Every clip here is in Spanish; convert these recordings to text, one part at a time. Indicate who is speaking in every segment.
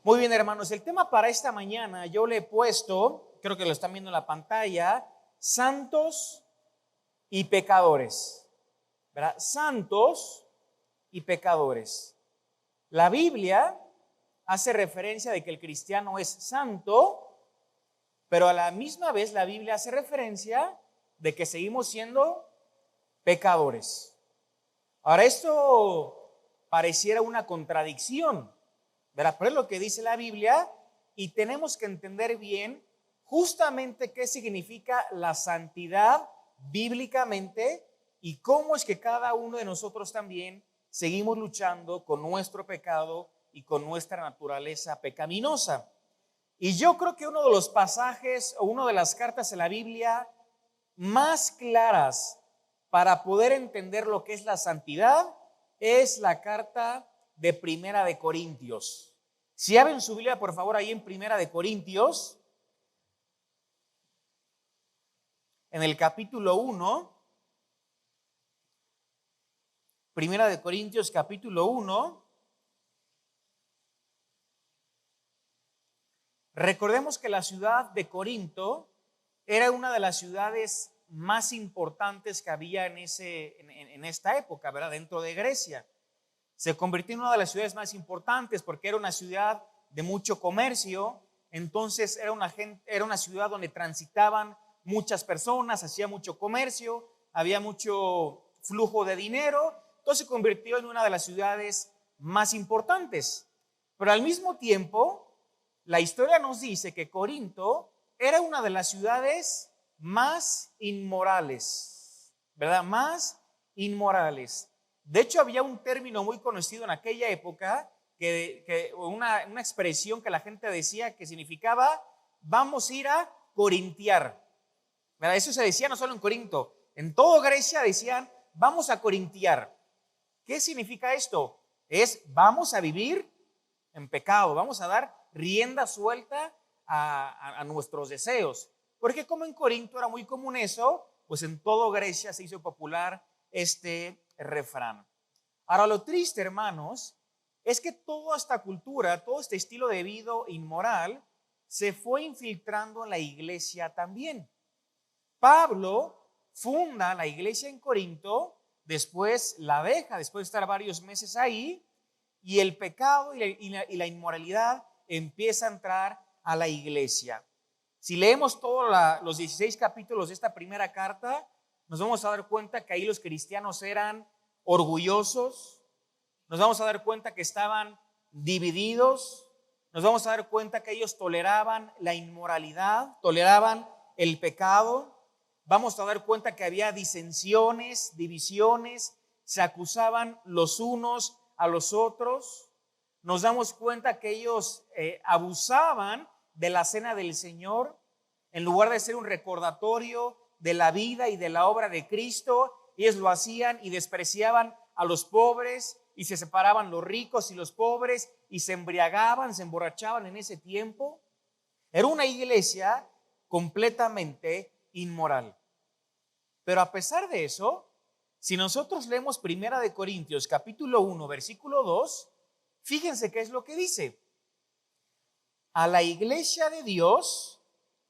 Speaker 1: Muy bien, hermanos, el tema para esta mañana yo le he puesto, creo que lo están viendo en la pantalla, santos y pecadores, ¿verdad? Santos y pecadores. La Biblia hace referencia de que el cristiano es santo, pero a la misma vez la Biblia hace referencia de que seguimos siendo pecadores. Ahora, esto pareciera una contradicción, ¿verdad? Pero es lo que dice la Biblia y tenemos que entender bien justamente qué significa la santidad bíblicamente y cómo es que cada uno de nosotros también seguimos luchando con nuestro pecado y con nuestra naturaleza pecaminosa. Y yo creo que uno de los pasajes o una de las cartas en la Biblia más claras para poder entender lo que es la santidad es la carta de Primera de Corintios. Si abren su Biblia, por favor, ahí en Primera de Corintios, en el capítulo 1, Primera de Corintios capítulo 1, recordemos que la ciudad de Corinto era una de las ciudades más importantes que había en esta época, ¿verdad? Dentro de Grecia. Se convirtió en una de las ciudades más importantes porque era una ciudad de mucho comercio. Entonces era una ciudad donde transitaban muchas personas, hacía mucho comercio, había mucho flujo de dinero. Entonces se convirtió en una de las ciudades más importantes. Pero al mismo tiempo, la historia nos dice que Corinto era una de las ciudades más inmorales, ¿verdad? Más inmorales. De hecho, había un término muy conocido en aquella época, una expresión que la gente decía que significaba vamos a ir a corintiar. ¿Verdad? Eso se decía no solo en Corinto, en toda Grecia decían vamos a corintiar. ¿Qué significa esto? Es vamos a vivir en pecado, vamos a dar rienda suelta a nuestros deseos. Porque como en Corinto era muy común eso, pues en toda Grecia se hizo popular este refrán. Ahora, lo triste, hermanos, es que toda esta cultura, todo este estilo de vida inmoral se fue infiltrando en la iglesia también. Pablo funda la iglesia en Corinto, después la deja, después de estar varios meses ahí, y el pecado y la inmoralidad empieza a entrar a la iglesia. Si leemos todos los 16 capítulos de esta primera carta, nos vamos a dar cuenta que ahí los cristianos eran orgullosos, nos vamos a dar cuenta que estaban divididos, nos vamos a dar cuenta que ellos toleraban la inmoralidad, toleraban el pecado, vamos a dar cuenta que había disensiones, divisiones, se acusaban los unos a los otros, nos damos cuenta que ellos abusaban de la cena del Señor, en lugar de ser un recordatorio de la vida y de la obra de Cristo, ellos lo hacían y despreciaban a los pobres y se separaban los ricos y los pobres y se embriagaban, se emborrachaban en ese tiempo. Era una iglesia completamente inmoral. Pero a pesar de eso, si nosotros leemos Primera de Corintios capítulo 1 versículo 2, fíjense qué es lo que dice. A la iglesia de Dios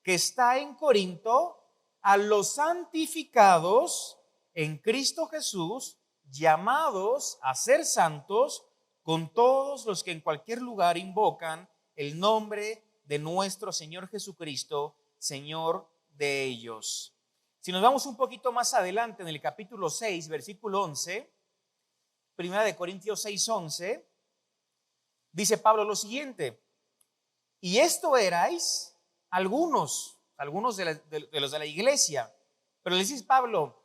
Speaker 1: que está en Corinto, a los santificados en Cristo Jesús, llamados a ser santos, con todos los que en cualquier lugar invocan el nombre de nuestro Señor Jesucristo, Señor de ellos. Si nos vamos un poquito más adelante en el capítulo 6, versículo 11, Primera de Corintios 6, 11, dice Pablo lo siguiente: y esto erais algunos de los de la iglesia, pero les dice Pablo,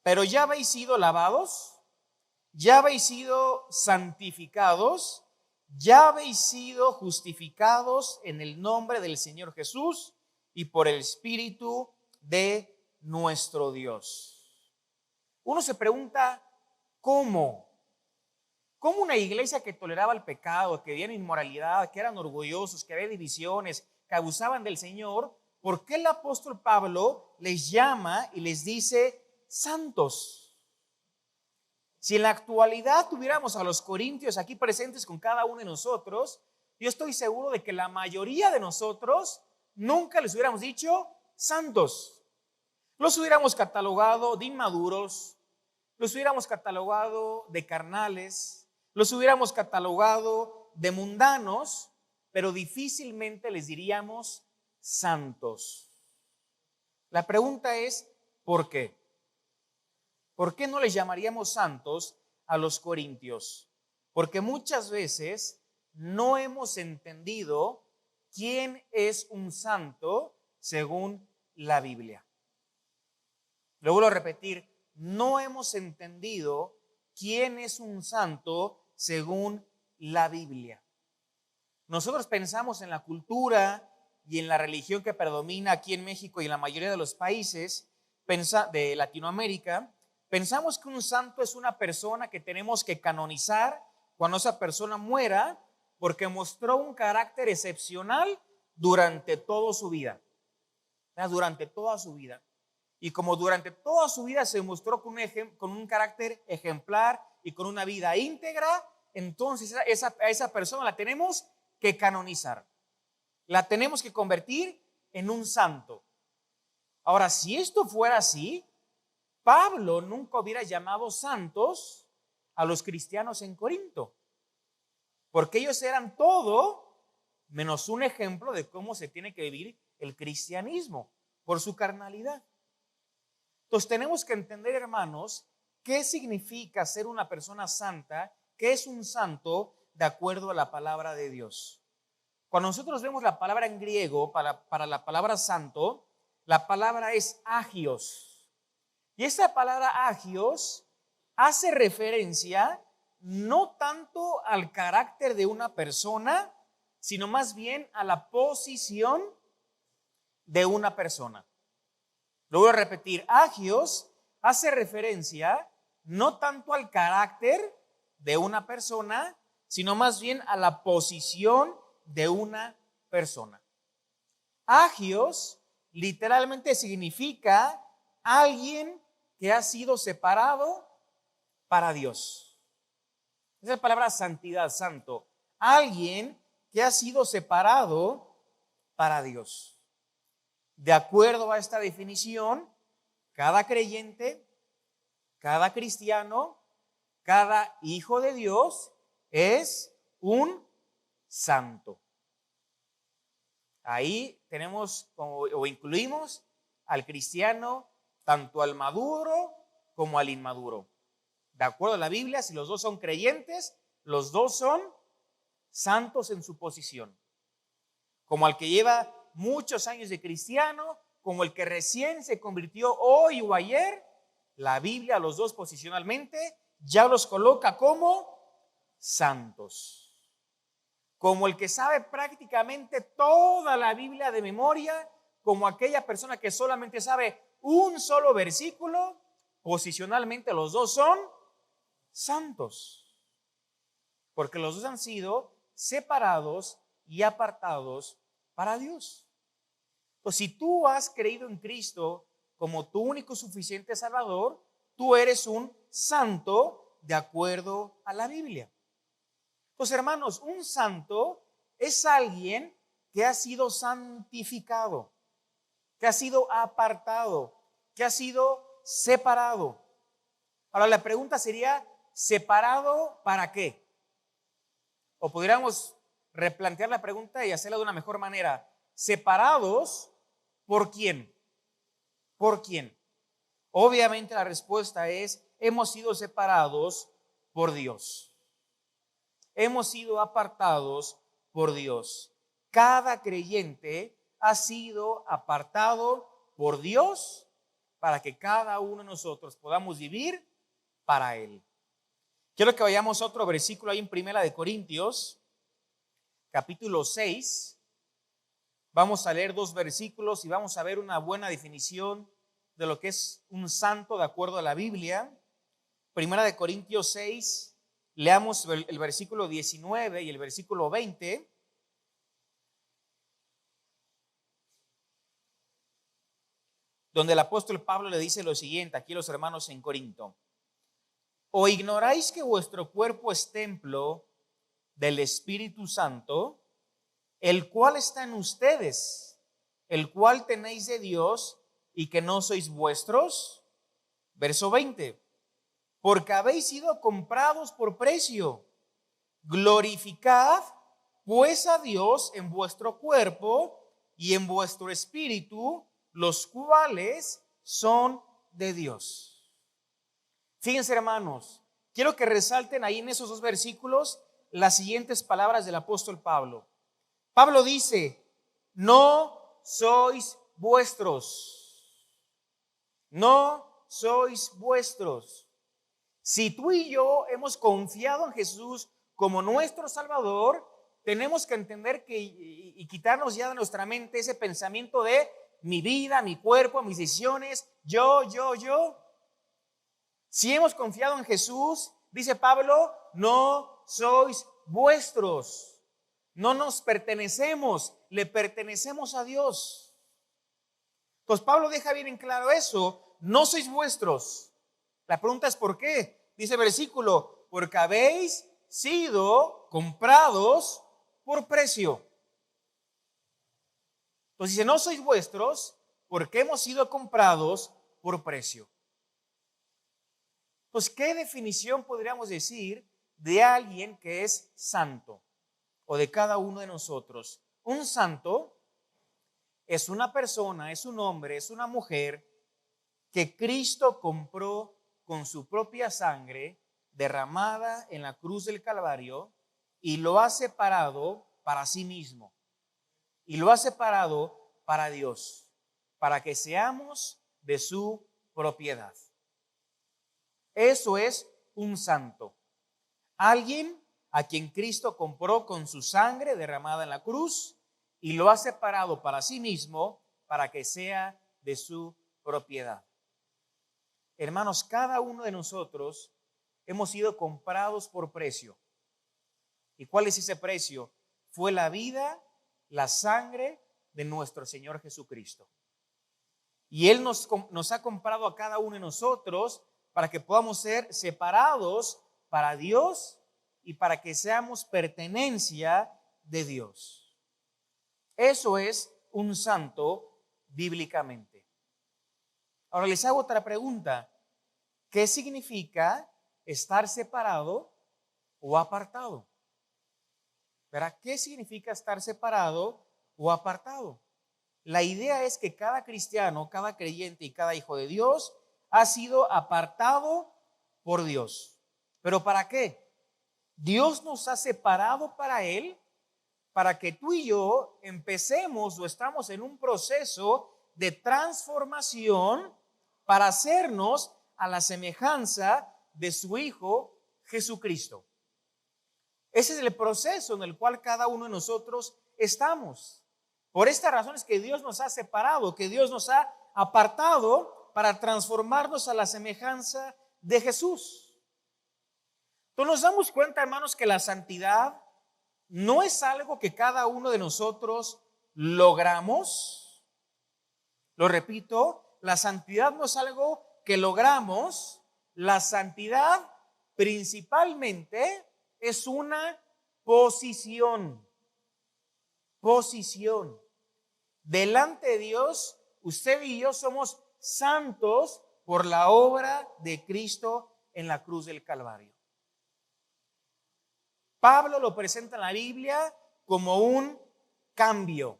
Speaker 1: pero ya habéis sido lavados, ya habéis sido santificados, ya habéis sido justificados en el nombre del Señor Jesús y por el Espíritu de nuestro Dios. Uno se pregunta, ¿cómo? ¿Cómo una iglesia que toleraba el pecado, que vivía en inmoralidad, que eran orgullosos, que había divisiones, que abusaban del Señor, por qué el apóstol Pablo les llama y les dice santos? Si en la actualidad tuviéramos a los corintios aquí presentes con cada uno de nosotros, yo estoy seguro de que la mayoría de nosotros nunca les hubiéramos dicho santos. Los hubiéramos catalogado de inmaduros, los hubiéramos catalogado de carnales, los hubiéramos catalogado de mundanos, pero difícilmente les diríamos santos. La pregunta es, ¿por qué? ¿Por qué no les llamaríamos santos a los corintios? Porque muchas veces no hemos entendido quién es un santo según la Biblia. Lo vuelvo a repetir, no hemos entendido quién es un santo según la Biblia. Nosotros pensamos en la cultura y en la religión que predomina aquí en México y en la mayoría de los países de Latinoamérica. Pensamos que un santo es una persona que tenemos que canonizar cuando esa persona muera porque mostró un carácter excepcional durante toda su vida. Durante toda su vida. Y como durante toda su vida se mostró con un carácter ejemplar y con una vida íntegra, entonces a esa persona la tenemos que canonizar. La tenemos que convertir en un santo. Ahora, si esto fuera así, Pablo nunca hubiera llamado santos a los cristianos en Corinto, porque ellos eran todo menos un ejemplo de cómo se tiene que vivir el cristianismo por su carnalidad. Entonces tenemos que entender, hermanos, qué significa ser una persona santa, qué es un santo de acuerdo a la palabra de Dios. Cuando nosotros vemos la palabra en griego para la palabra santo, la palabra es agios. Y esta palabra agios hace referencia no tanto al carácter de una persona, sino más bien a la posición de una persona. Lo voy a repetir, agios hace referencia no tanto al carácter de una persona, sino más bien a la posición de una persona. Agios literalmente significa alguien que ha sido separado para Dios. Esa es la palabra santidad, santo. Alguien que ha sido separado para Dios. De acuerdo a esta definición, cada creyente, cada cristiano, cada hijo de Dios es un santo. Ahí tenemos o incluimos al cristiano tanto al maduro como al inmaduro. De acuerdo a la Biblia, si los dos son creyentes, los dos son santos en su posición. Como al que lleva muchos años de cristiano, como el que recién se convirtió hoy o ayer, la Biblia, los dos posicionalmente, ya los coloca como santos. Como el que sabe prácticamente toda la Biblia de memoria, como aquella persona que solamente sabe un solo versículo, posicionalmente los dos son santos. Porque los dos han sido separados y apartados para Dios. Pues si tú has creído en Cristo como tu único suficiente Salvador, tú eres un santo de acuerdo a la Biblia. Pues hermanos, un santo es alguien que ha sido santificado, que ha sido apartado, que ha sido separado. Ahora la pregunta sería, ¿separado para qué? O podríamos replantear la pregunta y hacerla de una mejor manera. ¿Separados por quién? ¿Por quién? Obviamente la respuesta es, hemos sido separados por Dios. Hemos sido apartados por Dios. Cada creyente ha sido apartado por Dios para que cada uno de nosotros podamos vivir para Él. Quiero que vayamos a otro versículo ahí en Primera de Corintios, capítulo 6. Vamos a leer 2 versículos y vamos a ver una buena definición de lo que es un santo de acuerdo a la Biblia. Primera de Corintios 6. Leamos el versículo 19 y el versículo 20. Donde el apóstol Pablo le dice lo siguiente aquí a los hermanos en Corinto. ¿O ignoráis que vuestro cuerpo es templo del Espíritu Santo, el cual está en ustedes, el cual tenéis de Dios y que no sois vuestros. Verso 20, porque habéis sido comprados por precio. Glorificad pues a Dios en vuestro cuerpo y en vuestro espíritu, los cuales son de Dios. Fíjense, hermanos, quiero que resalten ahí en esos dos versículos las siguientes palabras del apóstol Pablo. Pablo dice, no sois vuestros. No sois vuestros. Si tú y yo hemos confiado en Jesús como nuestro Salvador, tenemos que entender que y quitarnos ya de nuestra mente ese pensamiento de mi vida, mi cuerpo, mis decisiones, yo. Si hemos confiado en Jesús, dice Pablo, no sois vuestros. No nos pertenecemos, le pertenecemos a Dios. Entonces Pablo deja bien en claro eso, no sois vuestros. La pregunta es ¿por qué? Dice el versículo, porque habéis sido comprados por precio. Entonces dice, no sois vuestros porque hemos sido comprados por precio. Entonces, ¿qué definición podríamos decir de alguien que es santo o de cada uno de nosotros? Un santo es una persona, es un hombre, es una mujer que Cristo compró con su propia sangre derramada en la cruz del Calvario y lo ha separado para sí mismo y lo ha separado para Dios, para que seamos de su propiedad. Eso es un santo, alguien a quien Cristo compró con su sangre derramada en la cruz y lo ha separado para sí mismo para que sea de su propiedad. Hermanos, cada uno de nosotros hemos sido comprados por precio. ¿Y cuál es ese precio? Fue la vida, la sangre de nuestro Señor Jesucristo. Y Él nos ha comprado a cada uno de nosotros para que podamos ser separados para Dios y para que seamos pertenencia de Dios. Eso es un santo bíblicamente. Ahora les hago otra pregunta. ¿Qué significa estar separado o apartado? ¿Verdad? ¿Qué significa estar separado o apartado? La idea es que cada cristiano, cada creyente y cada hijo de Dios ha sido apartado por Dios. ¿Pero para qué? Dios nos ha separado para Él, para que tú y yo empecemos o estamos en un proceso de transformación para hacernos a la semejanza de su Hijo Jesucristo. Ese es el proceso en el cual cada uno de nosotros estamos. Por esta razón es que Dios nos ha separado, que Dios nos ha apartado para transformarnos a la semejanza de Jesús. Entonces nos damos cuenta, hermanos, que la santidad no es algo que cada uno de nosotros logramos. Lo repito, la santidad no es algo que logramos. La santidad principalmente es una posición. Posición. Delante de Dios, usted y yo somos santos por la obra de Cristo en la cruz del Calvario. Pablo lo presenta en la Biblia como un cambio.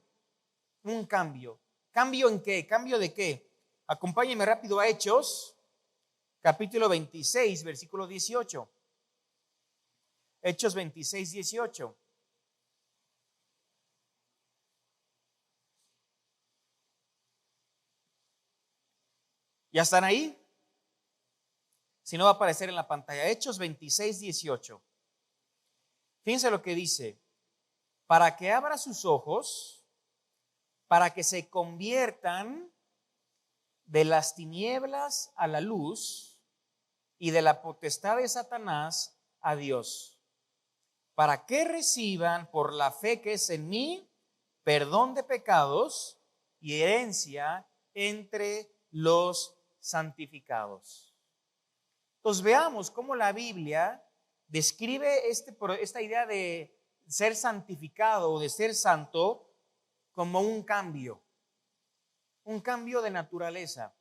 Speaker 1: Un cambio. ¿Cambio en qué? ¿Cambio de qué? Acompáñenme rápido a Hechos, capítulo 26, versículo 18. Hechos 26, 18. ¿Ya están ahí? Si no, va a aparecer en la pantalla. Hechos 26, 18. Fíjense lo que dice. Para que abra sus ojos, para que se conviertan de las tinieblas a la luz y de la potestad de Satanás a Dios, para que reciban por la fe que es en mí perdón de pecados y herencia entre los santificados. Entonces veamos cómo la Biblia describe esta idea de ser santificado o de ser santo como un cambio de naturaleza,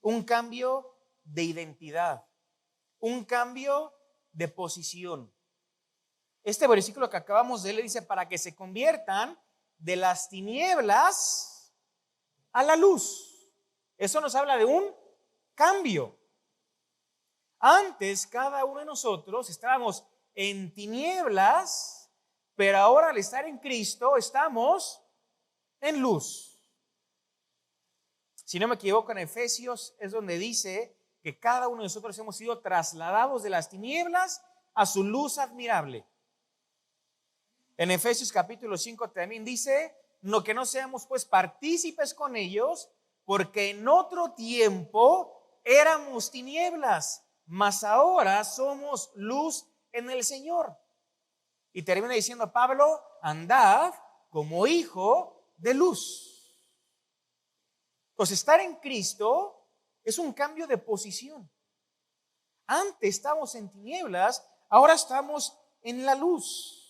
Speaker 1: un cambio de identidad, un cambio de posición. Este versículo que acabamos de leer dice: para que se conviertan de las tinieblas a la luz. Eso nos habla de un cambio. Antes cada uno de nosotros estábamos en tinieblas, pero ahora al estar en Cristo estamos en luz. Si no me equivoco, en Efesios es donde dice que cada uno de nosotros hemos sido trasladados de las tinieblas a su luz admirable. En Efesios capítulo 5 también dice: no, que no seamos pues partícipes con ellos, porque en otro tiempo éramos tinieblas, mas ahora somos luz en el Señor. Y termina diciendo Pablo: andad como hijo de luz. Pues estar en Cristo es un cambio de posición. Antes estábamos en tinieblas, ahora estamos en la luz.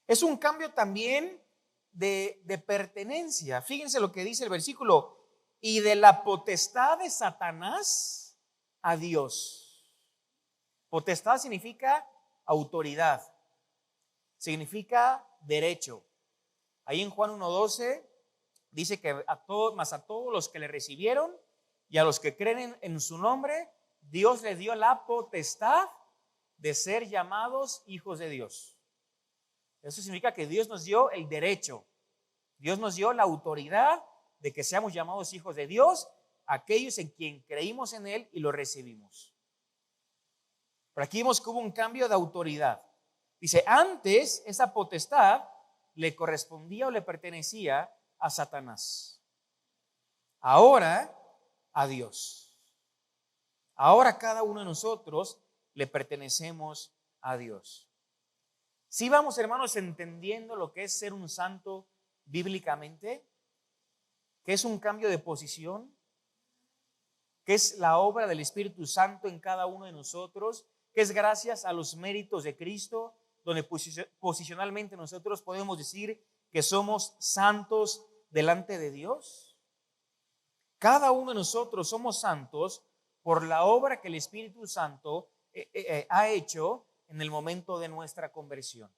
Speaker 1: Es un cambio también de pertenencia. Fíjense lo que dice el versículo: y de la potestad de Satanás a Dios. Potestad significa autoridad, significa derecho. Ahí en Juan 1:12 dice que a todos los que le recibieron y a los que creen en su nombre, Dios les dio la potestad de ser llamados hijos de Dios. Eso significa que Dios nos dio el derecho, Dios nos dio la autoridad de que seamos llamados hijos de Dios, aquellos en quien creímos en Él y lo recibimos. Pero aquí vemos que hubo un cambio de autoridad. Dice: antes esa potestad le correspondía o le pertenecía a Satanás. Ahora a Dios. Ahora cada uno de nosotros le pertenecemos a Dios. Si vamos, hermanos, entendiendo lo que es ser un santo bíblicamente, que es un cambio de posición, que es la obra del Espíritu Santo en cada uno de nosotros, que es gracias a los méritos de Cristo, donde posicionalmente nosotros podemos decir que somos santos delante de Dios. Cada uno de nosotros somos santos por la obra que el Espíritu Santo ha hecho en el momento de nuestra conversión.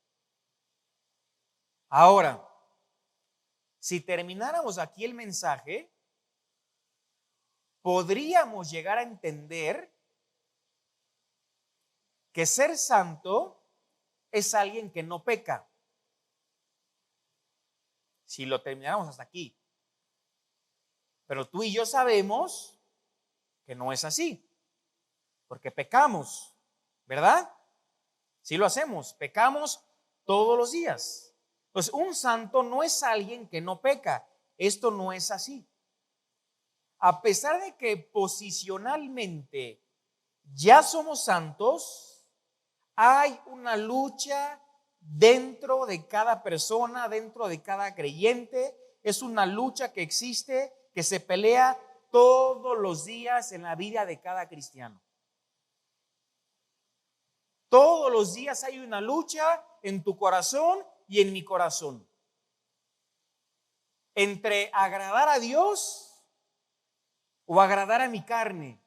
Speaker 1: Ahora, si termináramos aquí el mensaje, podríamos llegar a entender que ser santo es alguien que no peca. Si lo termináramos hasta aquí. Pero tú y yo sabemos que no es así, porque pecamos, ¿verdad? Sí lo hacemos, pecamos todos los días. Pues un santo no es alguien que no peca. Esto no es así. A pesar de que posicionalmente ya somos santos, hay una lucha dentro de cada persona, dentro de cada creyente. Es una lucha que existe, que se pelea todos los días en la vida de cada cristiano. Todos los días hay una lucha en tu corazón y en mi corazón, entre agradar a Dios o agradar a mi carne,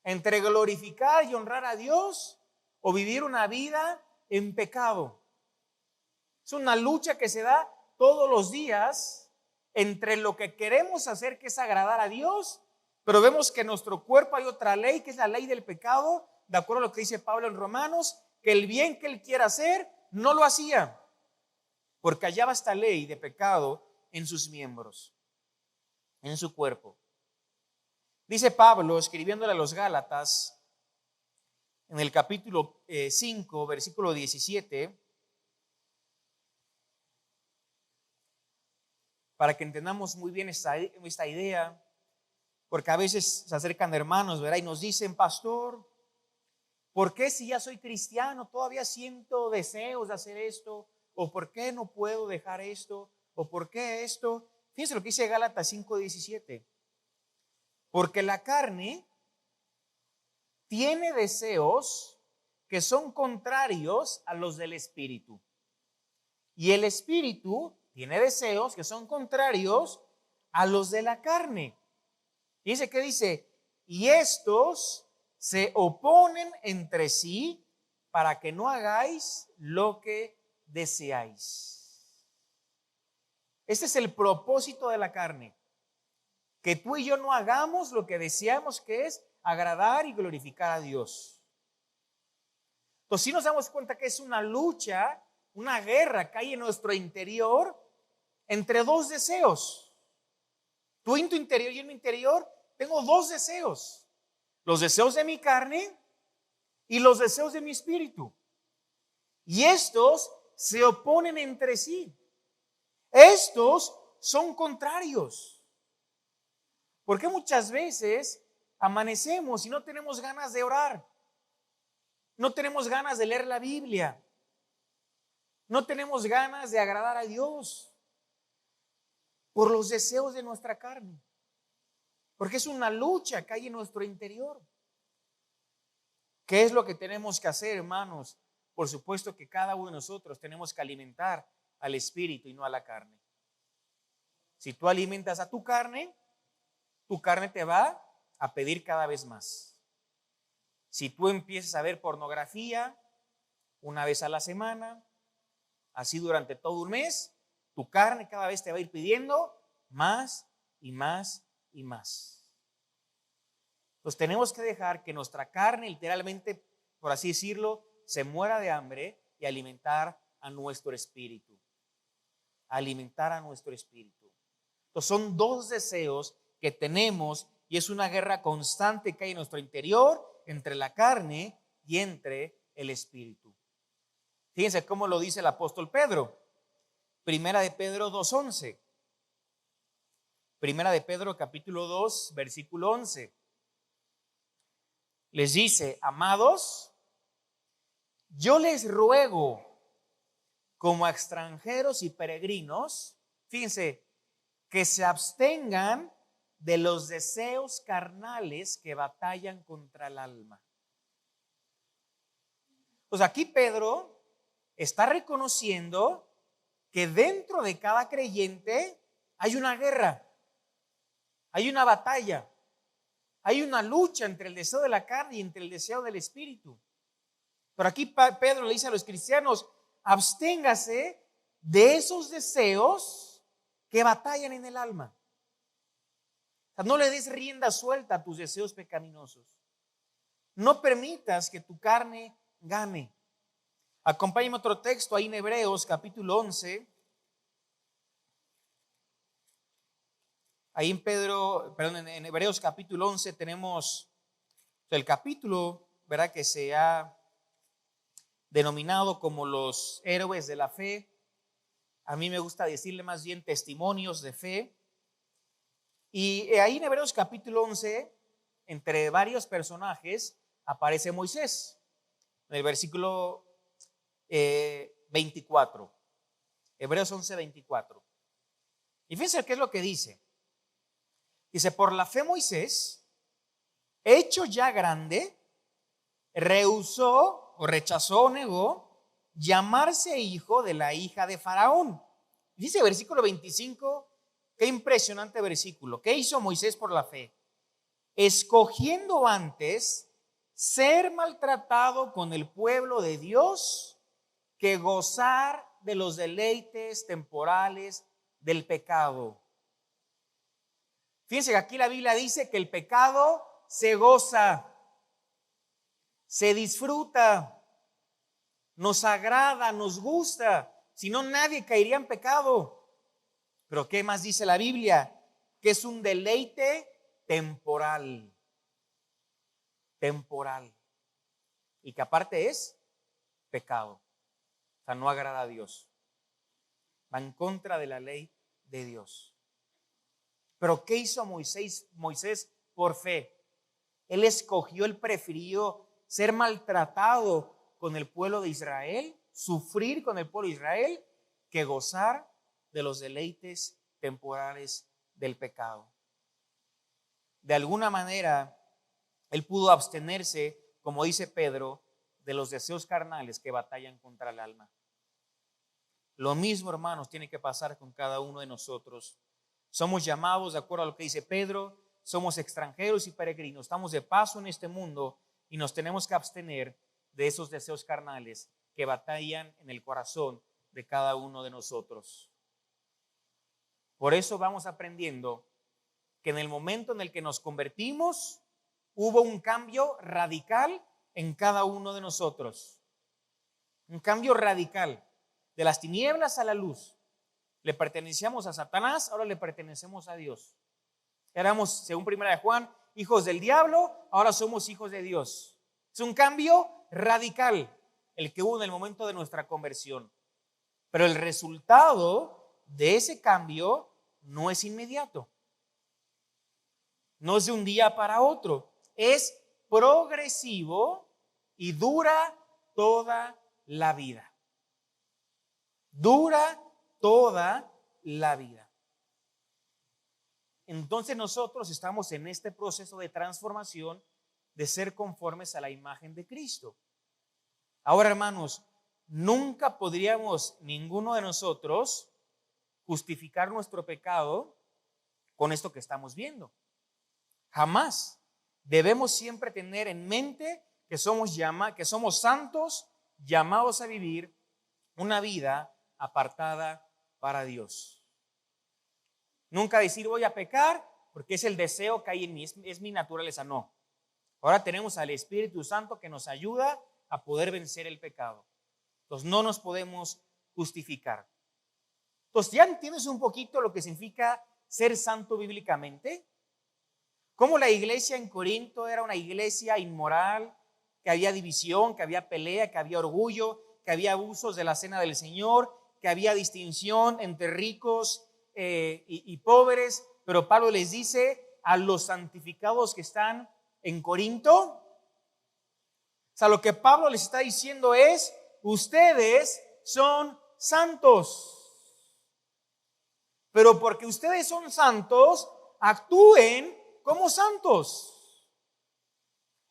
Speaker 1: entre glorificar y honrar a Dios o vivir una vida en pecado. Es una lucha que se da todos los días entre lo que queremos hacer, que es agradar a Dios, pero vemos que en nuestro cuerpo hay otra ley, que es la ley del pecado, de acuerdo a lo que dice Pablo en Romanos, que el bien que él quiera hacer no lo hacía, porque hallaba esta ley de pecado en sus miembros, en su cuerpo. Dice Pablo, escribiéndole a los Gálatas, en el capítulo 5, versículo 17, para que entendamos muy bien esta idea, porque a veces se acercan hermanos, ¿verdad? Y nos dicen: pastor, ¿por qué si ya soy cristiano todavía siento deseos de hacer esto? ¿O por qué no puedo dejar esto? ¿O por qué esto? Fíjense lo que dice Gálatas 5:17. Porque la carne tiene deseos que son contrarios a los del espíritu. Y el espíritu tiene deseos que son contrarios a los de la carne. Dice que dice, y estos se oponen entre sí para que no hagáis lo que deseáis. Este es el propósito de la carne, que tú y yo no hagamos lo que deseamos, que es agradar y glorificar a Dios. Entonces, si nos damos cuenta que es una lucha, una guerra que hay en nuestro interior entre dos deseos. Tú en tu interior y en mi interior tengo dos deseos: los deseos de mi carne y los deseos de mi espíritu. Y estos se oponen entre sí. Estos son contrarios. Porque muchas veces amanecemos y no tenemos ganas de orar, no tenemos ganas de leer la Biblia, no tenemos ganas de agradar a Dios por los deseos de nuestra carne, porque es una lucha que hay en nuestro interior. ¿Qué es lo que tenemos que hacer, hermanos? Por supuesto que cada uno de nosotros tenemos que alimentar al espíritu y no a la carne. Si tú alimentas a tu carne te va a pedir cada vez más. Si tú empiezas a ver pornografía una vez a la semana, así durante todo un mes, tu carne cada vez te va a ir pidiendo más y más y más. Entonces tenemos que dejar que nuestra carne, literalmente, por así decirlo, se muera de hambre y alimentar a nuestro espíritu. Alimentar a nuestro espíritu. Entonces son dos deseos que tenemos y es una guerra constante que hay en nuestro interior entre la carne y entre el espíritu. Fíjense cómo lo dice el apóstol Pedro. Primera de Pedro 2:11. Primera de Pedro capítulo 2, versículo 11. Les dice: amados, yo les ruego como a extranjeros y peregrinos, fíjense, que se abstengan de los deseos carnales que batallan contra el alma. Pues aquí Pedro está reconociendo que dentro de cada creyente hay una guerra, hay una batalla, hay una lucha entre el deseo de la carne y entre el deseo del espíritu. Pero aquí Pedro le dice a los cristianos: absténgase de esos deseos que batallan en el alma. O sea, no le des rienda suelta a tus deseos pecaminosos. No permitas que tu carne gane. Acompáñame otro texto ahí en Hebreos capítulo 11. Ahí en Hebreos capítulo 11 tenemos el capítulo, ¿verdad?, que se ha denominado como los héroes de la fe. A mí me gusta decirle más bien testimonios de fe. Y ahí en Hebreos capítulo 11, entre varios personajes, aparece Moisés, en el versículo 24. Hebreos 11, 24. Y fíjense qué es lo que dice. Dice: por la fe Moisés, hecho ya grande, rehusó o rechazó o negó llamarse hijo de la hija de Faraón. Dice versículo 25, qué impresionante versículo. ¿Qué hizo Moisés por la fe? Escogiendo antes ser maltratado con el pueblo de Dios que gozar de los deleites temporales del pecado. Fíjense que aquí la Biblia dice que el pecado se goza, se disfruta, nos agrada, nos gusta. Si no, nadie caería en pecado. Pero ¿qué más dice la Biblia? Que es un deleite temporal. Temporal. Y que aparte es pecado. O sea, no agrada a Dios. Va en contra de la ley de Dios. Pero ¿qué hizo Moisés por fe? Él escogió, él prefirió ser maltratado con el pueblo de Israel, sufrir con el pueblo de Israel, que gozar de los deleites temporales del pecado. De alguna manera, él pudo abstenerse, como dice Pedro, de los deseos carnales que batallan contra el alma. Lo mismo, hermanos, tiene que pasar con cada uno de nosotros. Somos llamados, de acuerdo a lo que dice Pedro, somos extranjeros y peregrinos, estamos de paso en este mundo y nos tenemos que abstener de esos deseos carnales que batallan en el corazón de cada uno de nosotros. Por eso vamos aprendiendo que en el momento en el que nos convertimos, hubo un cambio radical en cada uno de nosotros. Un cambio radical. De las tinieblas a la luz. Le pertenecíamos a Satanás, ahora le pertenecemos a Dios. Éramos, según 1 de Juan, hijos del diablo, ahora somos hijos de Dios. Es un cambio radical el que hubo en el momento de nuestra conversión. Pero el resultado de ese cambio no es inmediato. No es de un día para otro. Es progresivo y dura toda la vida. Dura toda la vida. Entonces nosotros estamos en este proceso de transformación de ser conformes a la imagen de Cristo. Ahora, hermanos, nunca podríamos ninguno de nosotros justificar nuestro pecado con esto que estamos viendo. Jamás. Debemos siempre tener en mente que somos santos, llamados a vivir una vida apartada para Dios. Nunca decir voy a pecar porque es el deseo que hay en mí, es mi naturaleza. No. Ahora tenemos al Espíritu Santo que nos ayuda a poder vencer el pecado. Entonces no nos podemos justificar. Entonces ya entiendes un poquito lo que significa ser santo bíblicamente. Cómo la iglesia en Corinto era una iglesia inmoral, que había división, que había pelea, que había orgullo, que había abusos de la cena del Señor, que había distinción entre ricos y pobres. Pero Pablo les dice a los santificados que están en Corinto, o sea, lo que Pablo les está diciendo es, ustedes son santos. Pero porque ustedes son santos, actúen como santos.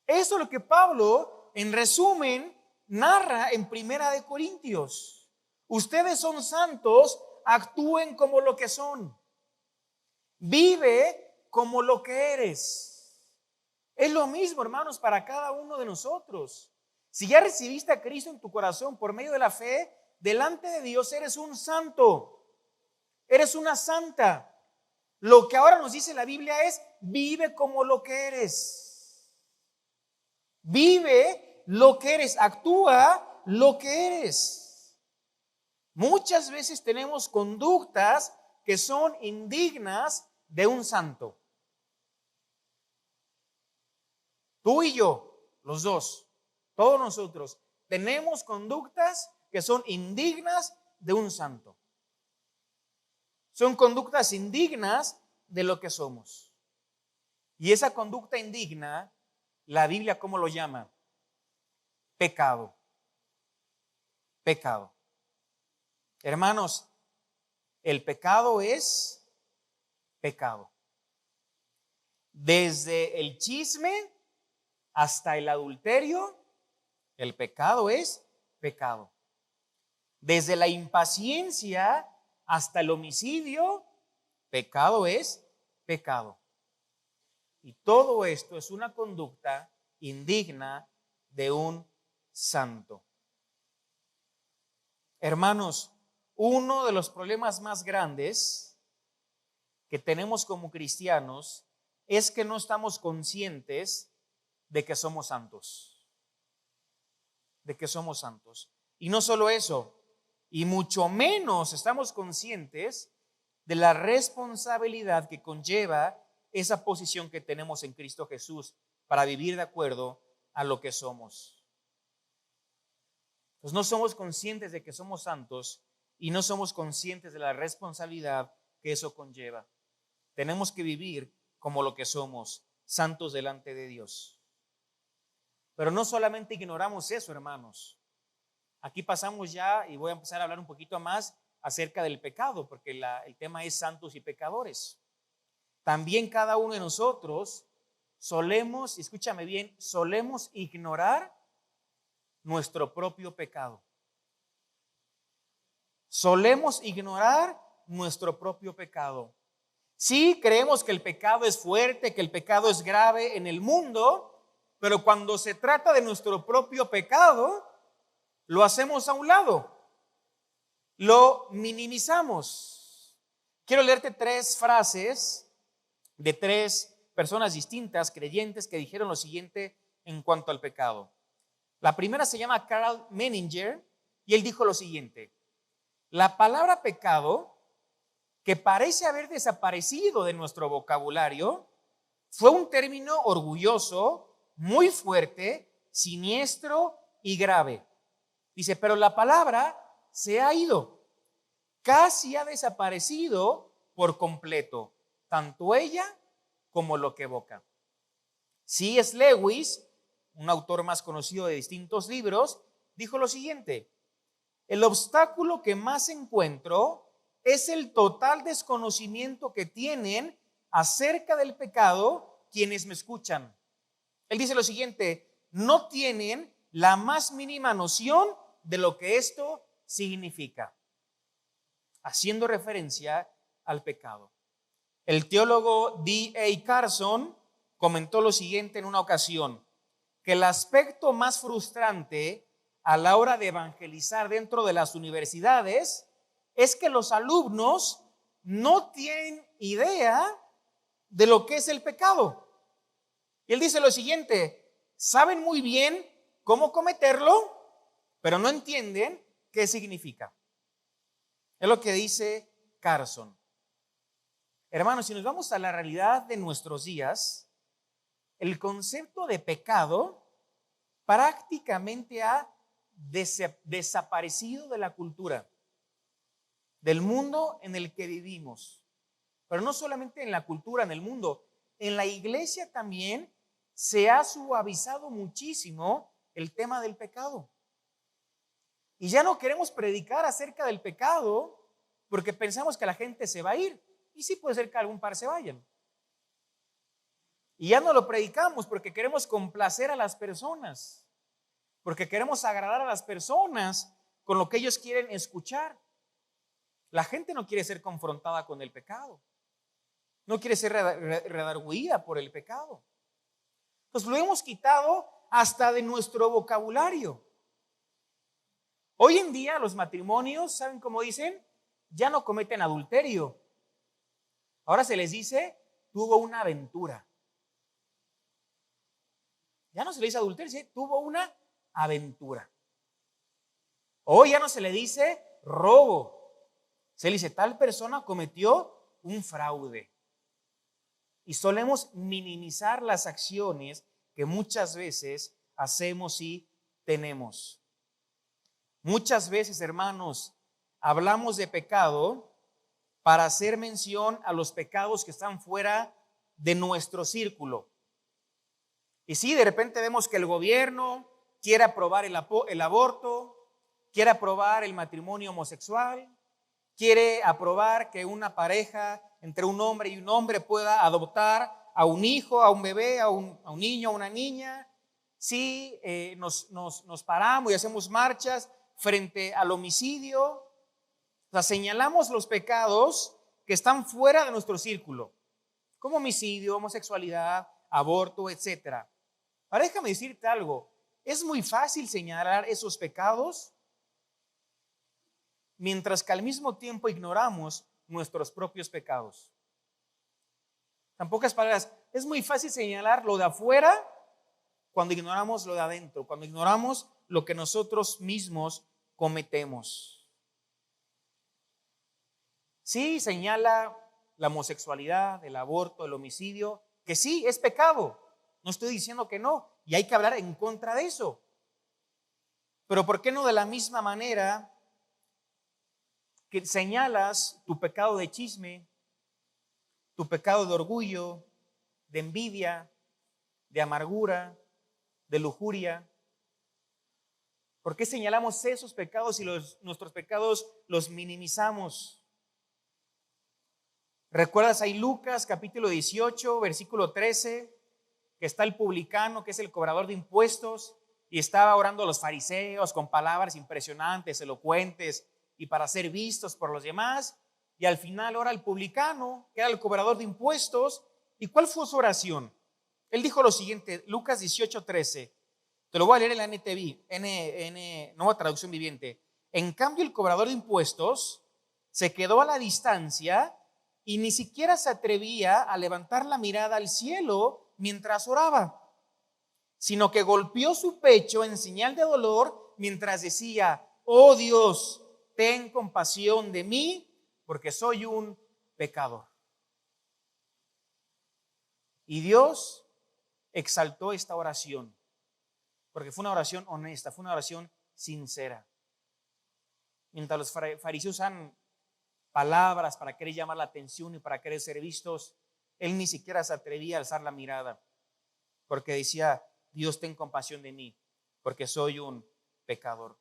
Speaker 1: Eso es lo que Pablo, en resumen, narra en 1 Corintios. Ustedes son santos, actúen como lo que son. Vive como lo que eres. Es lo mismo, hermanos, para cada uno de nosotros. Si ya recibiste a Cristo en tu corazón por medio de la fe, delante de Dios eres un santo, eres una santa. Lo que ahora nos dice la Biblia es, vive como lo que eres. Vive lo que eres, actúa lo que eres. Muchas veces tenemos conductas que son indignas de un santo. Tú y yo, los dos, todos nosotros, tenemos conductas que son indignas de un santo. Son conductas indignas de lo que somos. Y esa conducta indigna, la Biblia, ¿cómo lo llama? Pecado. Pecado. Hermanos, el pecado es pecado. Desde el chisme hasta el adulterio, el pecado es pecado. Desde la impaciencia hasta el homicidio, pecado es pecado. Y todo esto es una conducta indigna de un santo. Hermanos, uno de los problemas más grandes que tenemos como cristianos es que no estamos conscientes de que somos santos. De que somos santos. Y no solo eso, y mucho menos estamos conscientes de la responsabilidad que conlleva esa posición que tenemos en Cristo Jesús para vivir de acuerdo a lo que somos. Pues no somos conscientes de que somos santos y no somos conscientes de la responsabilidad que eso conlleva. Tenemos que vivir como lo que somos, santos delante de Dios. Pero no solamente ignoramos eso, hermanos. Aquí pasamos ya y voy a empezar a hablar un poquito más acerca del pecado, porque el tema es santos y pecadores. También cada uno de nosotros solemos, escúchame bien, solemos ignorar nuestro propio pecado. Solemos ignorar nuestro propio pecado. Sí, creemos que el pecado es fuerte, que el pecado es grave en el mundo, pero cuando se trata de nuestro propio pecado, lo hacemos a un lado, lo minimizamos. Quiero leerte 3 frases de 3 personas distintas, creyentes, que dijeron lo siguiente en cuanto al pecado. La primera se llama Carl Menninger y él dijo lo siguiente: la palabra pecado, que parece haber desaparecido de nuestro vocabulario, fue un término orgulloso, muy fuerte, siniestro y grave. Dice, pero la palabra se ha ido, casi ha desaparecido por completo, tanto ella como lo que evoca. C.S. Lewis, un autor más conocido de distintos libros, dijo lo siguiente: el obstáculo que más encuentro es el total desconocimiento que tienen acerca del pecado quienes me escuchan. Él dice lo siguiente: no tienen la más mínima noción de lo que esto significa, haciendo referencia al pecado. El teólogo D.A. Carson comentó lo siguiente en una ocasión: que el aspecto más frustrante a la hora de evangelizar dentro de las universidades es que los alumnos no tienen idea de lo que es el pecado. Y él dice lo siguiente: saben muy bien cómo cometerlo, pero no entienden qué significa. Es lo que dice Carson. Hermanos, si nos vamos a la realidad de nuestros días, el concepto de pecado prácticamente ha desaparecido de la cultura, del mundo en el que vivimos. Pero no solamente en la cultura, en el mundo, en la iglesia también se ha suavizado muchísimo el tema del pecado. Y ya no queremos predicar acerca del pecado porque pensamos que la gente se va a ir. Y sí puede ser que algún par se vayan. Y ya no lo predicamos porque queremos complacer a las personas, porque queremos agradar a las personas con lo que ellos quieren escuchar. La gente no quiere ser confrontada con el pecado, no quiere ser redarguida por el pecado. Pues lo hemos quitado hasta de nuestro vocabulario. Hoy en día los matrimonios, ¿saben cómo dicen? Ya no cometen adulterio. Ahora se les dice, tuvo una aventura. Ya no se le dice adulterio, se tuvo una aventura. Hoy ya no se le dice robo. Se le dice, tal persona cometió un fraude. Y solemos minimizar las acciones que muchas veces hacemos y tenemos. Muchas veces, hermanos, hablamos de pecado para hacer mención a los pecados que están fuera de nuestro círculo. Y sí, de repente vemos que el gobierno quiere aprobar el aborto, quiere aprobar el matrimonio homosexual, quiere aprobar que una pareja entre un hombre y un hombre pueda adoptar a un hijo, a un bebé, a un niño, a una niña. Sí, nos paramos y hacemos marchas frente al homicidio. O sea, señalamos los pecados que están fuera de nuestro círculo, como homicidio, homosexualidad, aborto, etc. Ahora déjame decirte algo, es muy fácil señalar esos pecados mientras que al mismo tiempo ignoramos nuestros propios pecados. En pocas palabras, es muy fácil señalar lo de afuera cuando ignoramos lo de adentro, cuando ignoramos lo que nosotros mismos cometemos. Sí, señala la homosexualidad, el aborto, el homicidio, que sí, es pecado. No estoy diciendo que no, y hay que hablar en contra de eso. Pero ¿por qué no de la misma manera que señalas tu pecado de chisme, tu pecado de orgullo, de envidia, de amargura, de lujuria? ¿Por qué señalamos esos pecados y nuestros pecados los minimizamos? ¿Recuerdas ahí Lucas capítulo 18, versículo 13, que está el publicano, que es el cobrador de impuestos, y estaba orando a los fariseos con palabras impresionantes, elocuentes y para ser vistos por los demás. Y al final ora el publicano, que era el cobrador de impuestos. ¿Y cuál fue su oración? Él dijo lo siguiente, Lucas 18:13. Te lo voy a leer en la NTV, Nueva Traducción Viviente. En cambio, el cobrador de impuestos se quedó a la distancia y ni siquiera se atrevía a levantar la mirada al cielo mientras oraba, sino que golpeó su pecho en señal de dolor mientras decía: oh Dios, ten compasión de mí, porque soy un pecador. Y Dios exaltó esta oración, porque fue una oración honesta, fue una oración sincera. Mientras los fariseos usan palabras para querer llamar la atención y para querer ser vistos, él ni siquiera se atrevía a alzar la mirada, porque decía: Dios, ten compasión de mí, porque soy un pecador.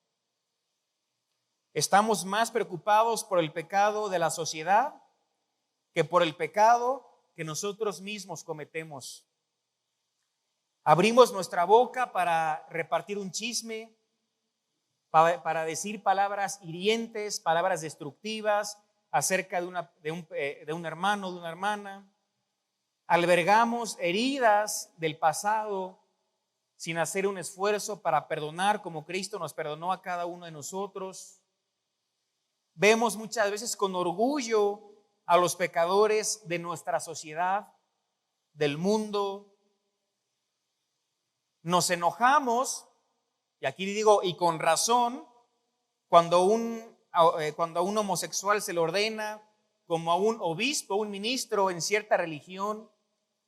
Speaker 1: Estamos más preocupados por el pecado de la sociedad que por el pecado que nosotros mismos cometemos. Abrimos nuestra boca para repartir un chisme, para decir palabras hirientes, palabras destructivas acerca de un hermano, de una hermana. Albergamos heridas del pasado sin hacer un esfuerzo para perdonar como Cristo nos perdonó a cada uno de nosotros. Vemos muchas veces con orgullo a los pecadores de nuestra sociedad, del mundo. Nos enojamos, y aquí digo, y con razón, cuando a un homosexual se le ordena como a un obispo, un ministro en cierta religión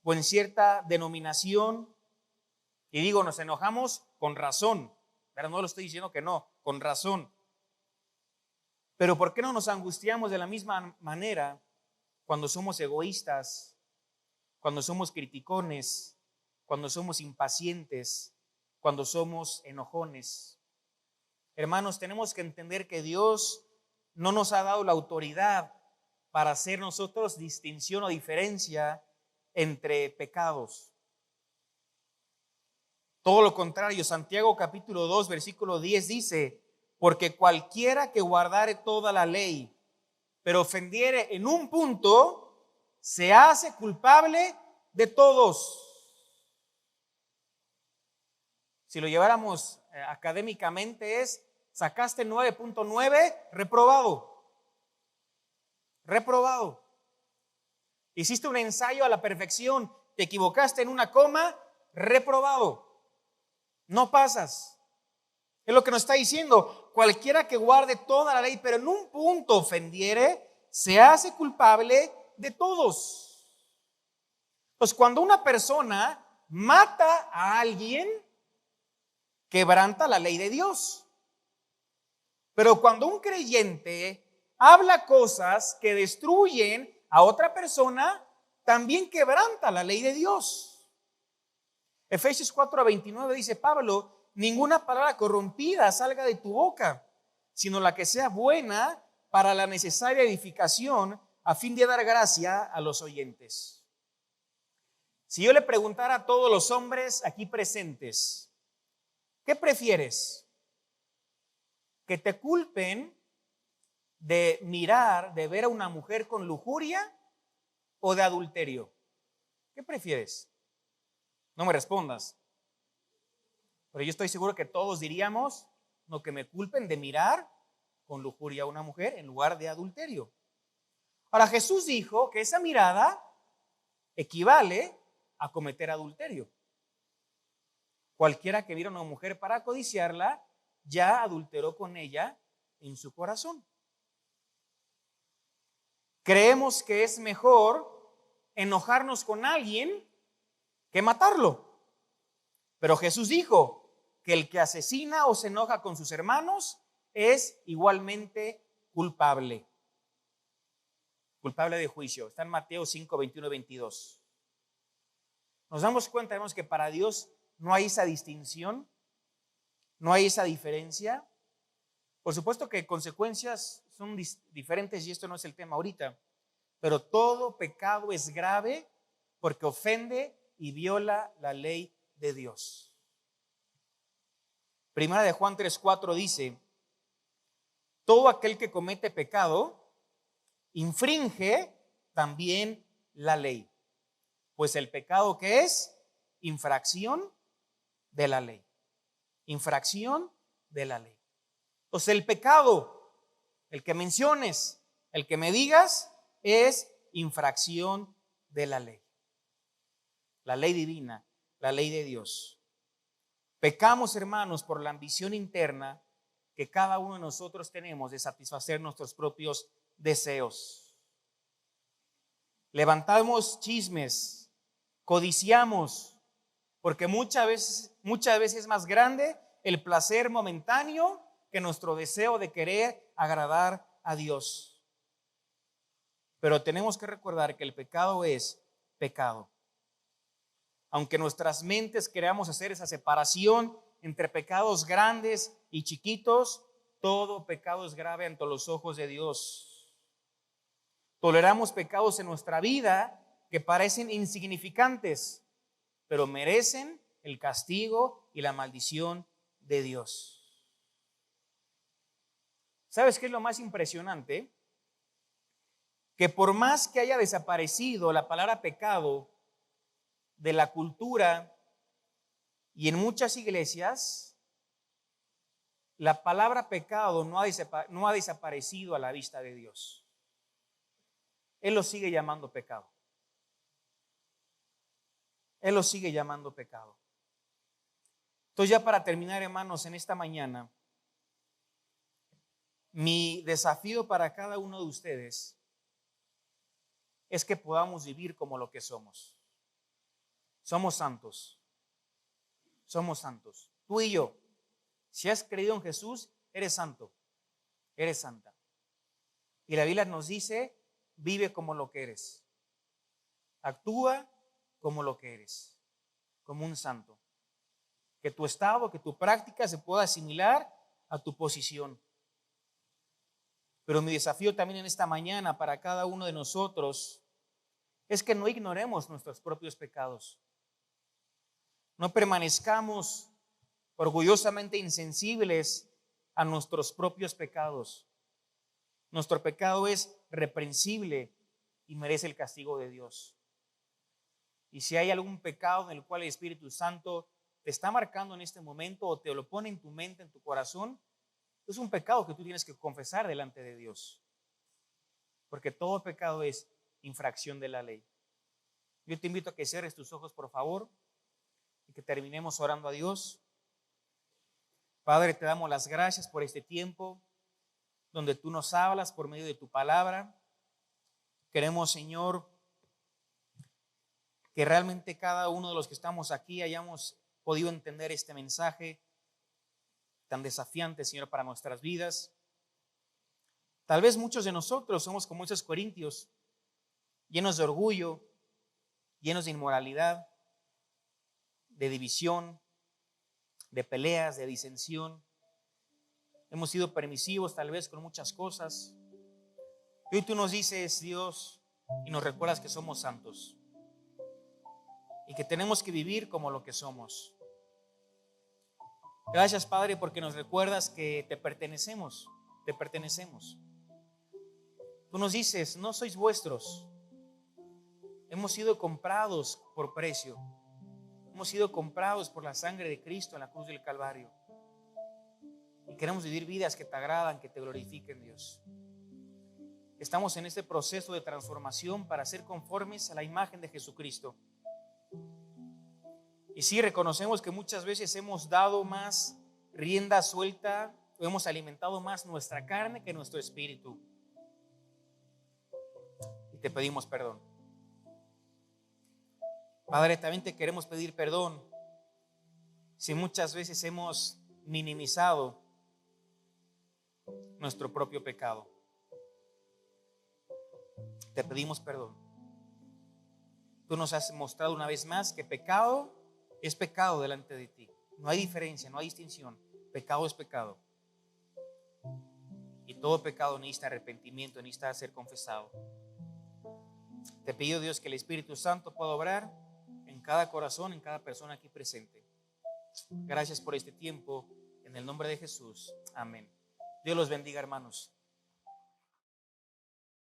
Speaker 1: o en cierta denominación. Y digo, nos enojamos con razón, pero no lo estoy diciendo que no, con razón. Pero ¿por qué no nos angustiamos de la misma manera cuando somos egoístas, cuando somos criticones, cuando somos impacientes, cuando somos enojones? Hermanos, tenemos que entender que Dios no nos ha dado la autoridad para hacer nosotros distinción o diferencia entre pecados. Todo lo contrario, Santiago capítulo 2, versículo 10 dice: porque cualquiera que guardare toda la ley, pero ofendiere en un punto, se hace culpable de todos. Si lo lleváramos académicamente es: sacaste 9.9, reprobado. Reprobado. Hiciste un ensayo a la perfección, te equivocaste en una coma, reprobado. No pasas. Es lo que nos está diciendo. Cualquiera que guarde toda la ley, pero en un punto ofendiere, se hace culpable de todos. Pues cuando una persona mata a alguien, quebranta la ley de Dios. Pero cuando un creyente habla cosas que destruyen a otra persona, también quebranta la ley de Dios. Efesios 4:29 dice Pablo: ninguna palabra corrompida salga de tu boca, sino la que sea buena para la necesaria edificación, a fin de dar gracia a los oyentes. Si yo le preguntara a todos los hombres aquí presentes, ¿qué prefieres? ¿Que te culpen de mirar, de ver a una mujer con lujuria o de adulterio? ¿Qué prefieres? No me respondas. Pero yo estoy seguro que todos diríamos: no, que me culpen de mirar con lujuria a una mujer en lugar de adulterio. Ahora, Jesús dijo que esa mirada equivale a cometer adulterio. Cualquiera que viera a una mujer para codiciarla, ya adulteró con ella en su corazón. Creemos que es mejor enojarnos con alguien que matarlo. Pero Jesús dijo que el que asesina o se enoja con sus hermanos es igualmente culpable. Culpable de juicio. Está en Mateo 5, 21 y 22. Nos damos cuenta, hermanos, que para Dios no hay esa distinción, no hay esa diferencia. Por supuesto que consecuencias son diferentes y esto no es el tema ahorita, pero todo pecado es grave porque ofende y viola la ley de Dios. Primera de Juan 3:4 dice: todo aquel que comete pecado infringe también la ley, pues el pecado, ¿qué es? Infracción de la ley. Infracción de la ley. Entonces el pecado, el que menciones, el que me digas, es infracción de la ley. La ley divina, la ley de Dios. Pecamos, hermanos, por la ambición interna que cada uno de nosotros tenemos de satisfacer nuestros propios deseos. Levantamos chismes, codiciamos, porque muchas veces es más grande el placer momentáneo que nuestro deseo de querer agradar a Dios. Pero tenemos que recordar que el pecado es pecado. Aunque nuestras mentes queramos hacer esa separación entre pecados grandes y chiquitos, todo pecado es grave ante los ojos de Dios. Toleramos pecados en nuestra vida que parecen insignificantes, pero merecen el castigo y la maldición de Dios. ¿Sabes qué es lo más impresionante? Que por más que haya desaparecido la palabra pecado de la cultura y en muchas iglesias, la palabra pecado no ha desaparecido a la vista de Dios. Él lo sigue llamando pecado. Él lo sigue llamando pecado. Entonces, ya para terminar, hermanos, en esta mañana, mi desafío para cada uno de ustedes es que podamos vivir como lo que somos. Somos santos. Somos santos. Tú y yo, si has creído en Jesús, eres santo, eres santa. Y la Biblia nos dice: vive como lo que eres. Actúa como lo que eres, como un santo. Que tu estado, que tu práctica se pueda asimilar a tu posición. Pero mi desafío también en esta mañana para cada uno de nosotros es que no ignoremos nuestros propios pecados. No permanezcamos orgullosamente insensibles a nuestros propios pecados. Nuestro pecado es reprensible y merece el castigo de Dios. Y si hay algún pecado en el cual el Espíritu Santo te está marcando en este momento o te lo pone en tu mente, en tu corazón, es un pecado que tú tienes que confesar delante de Dios. Porque todo pecado es infracción de la ley. Yo te invito a que cierres tus ojos, por favor, y que terminemos orando a Dios. Padre, te damos las gracias por este tiempo donde tú nos hablas por medio de tu palabra. Queremos, Señor, que realmente cada uno de los que estamos aquí hayamos podido entender este mensaje tan desafiante, Señor, para nuestras vidas. Tal vez muchos de nosotros somos como esos corintios, llenos de orgullo, llenos de inmoralidad, de división, de peleas, de disensión. Hemos sido permisivos tal vez con muchas cosas. Y hoy tú nos dices, Dios, y nos recuerdas que somos santos y que tenemos que vivir como lo que somos. Gracias, Padre, porque nos recuerdas que te pertenecemos, te pertenecemos. Tú nos dices, no sois vuestros. Hemos sido comprados por precio. Hemos sido comprados por la sangre de Cristo en la cruz del Calvario. Y queremos vivir vidas que te agradan, que te glorifiquen, Dios. Estamos en este proceso de transformación para ser conformes a la imagen de Jesucristo. Y sí, reconocemos que muchas veces hemos dado más rienda suelta o hemos alimentado más nuestra carne que nuestro espíritu. Y te pedimos perdón. Padre, también te queremos pedir perdón si muchas veces hemos minimizado nuestro propio pecado. Te pedimos perdón. Tú nos has mostrado una vez más que pecado es pecado delante de ti. No hay diferencia, no hay distinción. Pecado es pecado. Y todo pecado necesita arrepentimiento, necesita ser confesado. Te pido, Dios, que el Espíritu Santo pueda obrar en cada corazón, en cada persona aquí presente. Gracias por este tiempo. En En el nombre de Jesús. Amén. Dios los bendiga, hermanos.